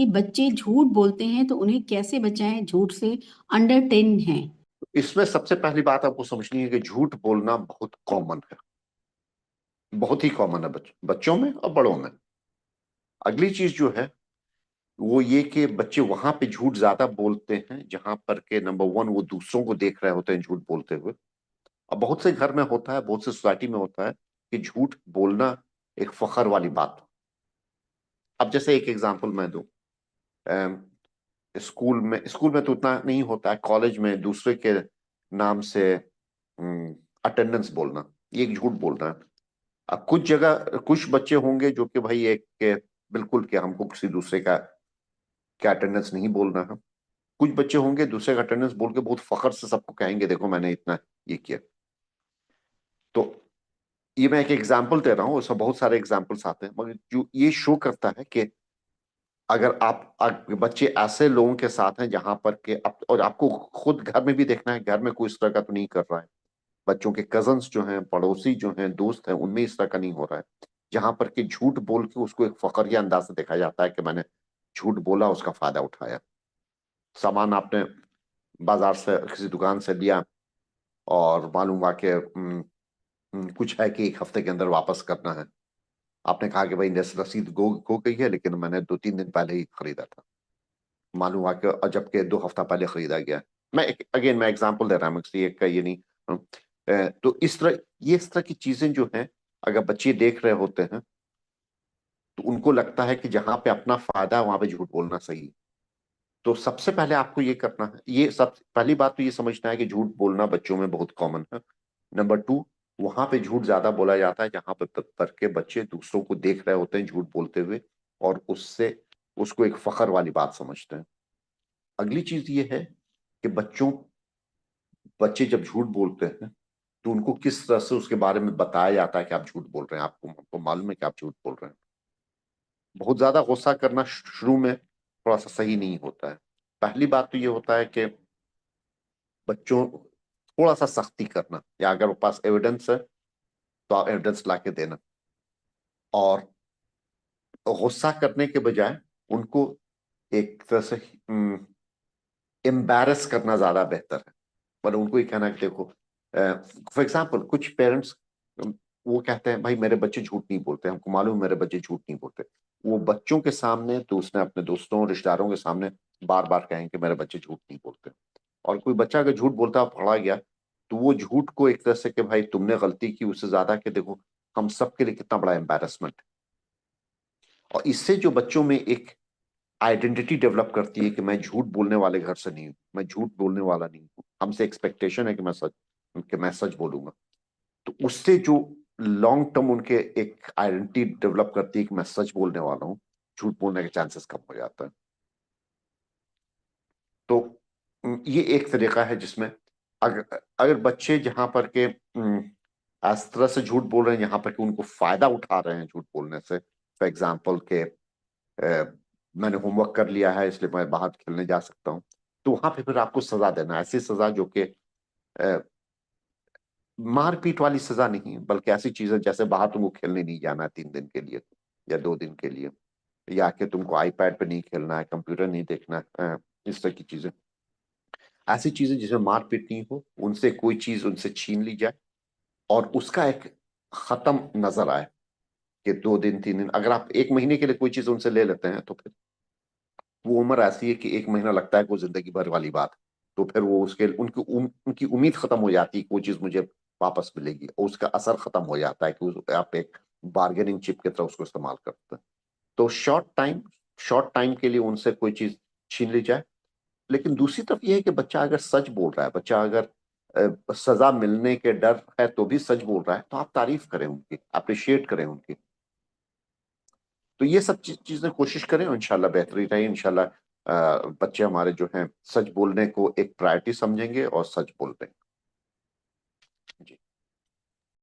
कि बच्चे झूठ बोलते हैं तो उन्हें कैसे बचाएं झूठ से, अंडर 10 हैं। इसमें सबसे पहली बात आपको समझनी है कि झूठ बोलना बहुत कॉमन है, बहुत ही कॉमन है बच्चों में और बड़ों में। अगली चीज जो है वो ये कि बच्चे वहां पे झूठ ज्यादा बोलते हैं जहां पर के नंबर वन वो दूसरों को देख रहे होते हैं झूठ बोलते हुए। अब बहुत से घर में होता है, बहुत से सोसाइटी में होता है कि झूठ बोलना एक फखर वाली बात हो। अब जैसे एक एग्जांपल मैं दूं, स्कूल में तो उतना नहीं होता है, कॉलेज में दूसरे के नाम से अटेंडेंस बोलना, ये एक झूठ बोलना है। अब कुछ जगह कुछ बच्चे होंगे जो कि भाई एक के बिल्कुल कि हमको किसी दूसरे का अटेंडेंस नहीं बोलना है। कुछ बच्चे होंगे दूसरे का अटेंडेंस बोल के बहुत फखर से सबको कहेंगे देखो मैंने इतना ये किया। तो ये मैं एक एग्जाम्पल दे रहा हूँ, उसमें बहुत सारे एग्जाम्पल्स आते हैं, मगर जो ये शो करता है कि अगर आप बच्चे ऐसे लोगों के साथ हैं जहां पर के और आपको खुद घर में भी देखना है, घर में कोई इस तरह का तो नहीं कर रहा है, बच्चों के कजन्स जो हैं, पड़ोसी जो हैं, दोस्त हैं, उनमें इस तरह का नहीं हो रहा है, जहां पर के झूठ बोल के उसको एक फखरिया अंदाज से देखा जाता है कि मैंने झूठ बोला, उसका फायदा उठाया। सामान आपने बाजार से किसी दुकान से लिया और मालूम हुआ कि कुछ है कि 1 हफ्ते के अंदर वापस करना है। आपने कहा कि भाई रसीद गो गई है लेकिन मैंने 2-3 दिन पहले ही खरीदा था। मालूम हुआ कि जबकि 2 हफ्ता पहले खरीदा गया। मैं एग्जांपल दे रहा हूँ, एक का ये नहीं। तो इस तरह की चीजें जो हैं, अगर बच्चे देख रहे होते हैं तो उनको लगता है कि जहां पे अपना फायदा है वहां पे झूठ बोलना सही है। तो सबसे पहले आपको ये करना है, ये सब पहली बात तो ये समझना है कि झूठ बोलना बच्चों में बहुत कॉमन है। नंबर टू, वहां पे झूठ ज्यादा बोला जाता है जहां पर के बच्चे दूसरों को देख रहे होते हैं झूठ बोलते हुए, और उससे उसको एक फखर वाली बात समझते हैं। अगली चीज ये है कि बच्चे जब झूठ बोलते हैं तो उनको किस तरह से उसके बारे में बताया जाता है कि आप झूठ बोल रहे हैं, आपको मालूम है कि आप झूठ बोल रहे हैं। बहुत ज्यादा गुस्सा करना शुरू में थोड़ा सा सही नहीं होता है। पहली बात तो ये होता है कि बच्चों थोड़ा सा सख्ती करना, या अगर वो पास एविडेंस है तो आप एविडेंस ला के देना, और गुस्सा करने के बजाय उनको एक तरह से एम्बैरस करना ज्यादा बेहतर है। पर उनको ये कहना कि देखो, फॉर एग्जाम्पल कुछ पेरेंट्स वो कहते हैं भाई मेरे बच्चे झूठ नहीं बोलते, हमको मालूम है मेरे बच्चे झूठ नहीं बोलते। वो बच्चों के सामने तो उसने अपने दोस्तों रिश्तेदारों के सामने बार बार कहेंगे कि मेरे बच्चे झूठ नहीं बोलते। और कोई बच्चा अगर झूठ बोलता हुआ पकड़ा गया तो वो झूठ को एक तरह से कि भाई तुमने गलती की, उससे ज्यादा कि देखो हम सबके लिए कितना बड़ा एम्बैरसमेंट है। और इससे जो बच्चों में एक आइडेंटिटी डेवलप करती है कि मैं झूठ बोलने वाले घर से नहीं हूँ, मैं झूठ बोलने वाला नहीं हूँ, हमसे एक्सपेक्टेशन है कि मैं सच बोलूंगा। तो उससे जो लॉन्ग टर्म उनके एक आइडेंटिटी डेवलप करती है कि मैं सच बोलने वाला हूँ, झूठ बोलने के चांसेस कम हो जाता है। तो ये एक तरीका है जिसमें अगर अगर बच्चे जहां पर के इस तरह से झूठ बोल रहे हैं जहां पर के उनको फायदा उठा रहे हैं झूठ बोलने से, फॉर एग्जाम्पल के मैंने होमवर्क कर लिया है इसलिए मैं बाहर खेलने जा सकता हूँ, तो वहां पे फिर आपको सजा देना, ऐसी सजा जो कि मारपीट वाली सजा नहीं, बल्कि ऐसी चीजें जैसे बाहर तुमको खेलने नहीं जाना है 3 दिन के लिए या 2 दिन के लिए, या कि तुमको आईपैड पे नहीं खेलना है, कंप्यूटर नहीं देखना है, इस तरह की चीजें। ऐसी चीजें जिसमें मारपीट नहीं हो, उनसे कोई चीज उनसे छीन ली जाए और उसका एक खत्म नजर आए कि 2 दिन 3 दिन, अगर आप 1 महीने के लिए कोई चीज उनसे ले लेते हैं तो फिर वो उम्र ऐसी है कि 1 महीना लगता है कि वो जिंदगी भर वाली बात। तो फिर वो उसके उनकी उम्मीद खत्म हो जाती है कि वो चीज मुझे वापस मिलेगी, और उसका असर खत्म हो जाता है कि आप एक बार्गेनिंग चिप की तरह उसको इस्तेमाल करते हैं। तो शॉर्ट टाइम के लिए उनसे कोई चीज छीन ली जाए। लेकिन दूसरी तरफ ये है कि बच्चा अगर सच बोल रहा है, बच्चा अगर सजा मिलने के डर है तो भी सच बोल रहा है, तो आप तारीफ करें उनकी, अप्रिशिएट करें उनकी। तो ये सब चीजें कोशिश करें, इंशाल्लाह बेहतरी रहे। इंशाल्लाह बच्चे हमारे जो हैं सच बोलने को एक प्रायोरिटी समझेंगे और सच बोल रहे हैं।